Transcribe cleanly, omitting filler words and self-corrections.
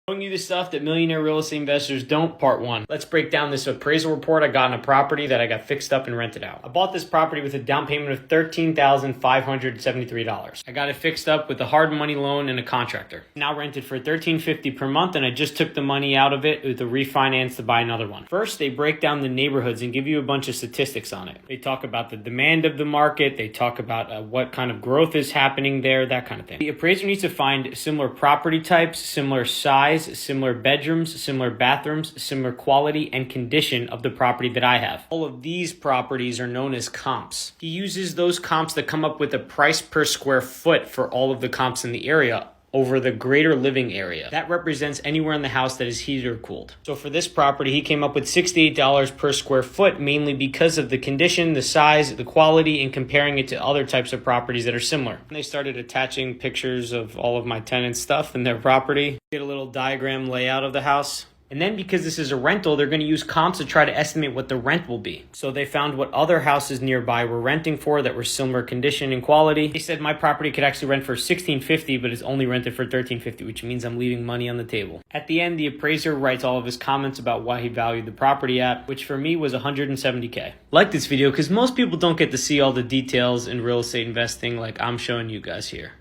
Showing you the stuff that millionaire real estate investors don't, part one. Let's break down this appraisal report I got on a property that I got fixed up and rented out. I bought this property with a down payment of $13,573. I got it fixed up with a hard money loan and a contractor. Now rented for $1,350 per month, and I just took the money out of it with a refinance to buy another one. First, they break down the neighborhoods and give you a bunch of statistics on it. They talk about the demand of the market. They talk about what kind of growth is happening there, that kind of thing. The appraiser needs to find similar property types, similar size, similar bedrooms, similar bathrooms, similar quality and condition of the property that I have. All of these properties are known as comps. He uses those comps to come up with a price per square foot for all of the comps in the area over the greater living area. That represents anywhere in the house that is heated or cooled. So for this property, he came up with $68 per square foot, mainly because of the condition, the size, the quality, and comparing it to other types of properties that are similar. And they started attaching pictures of all of my tenants' stuff in their property. Get a little diagram layout of the house. And then because this is a rental, they're going to use comps to try to estimate what the rent will be. So they found what other houses nearby were renting for that were similar condition and quality. They said my property could actually rent for $1,650, but it's only rented for $1,350, which means I'm leaving money on the table. At the end, the appraiser writes all of his comments about why he valued the property at, which for me was $170K. Like this video because most people don't get to see all the details in real estate investing like I'm showing you guys here.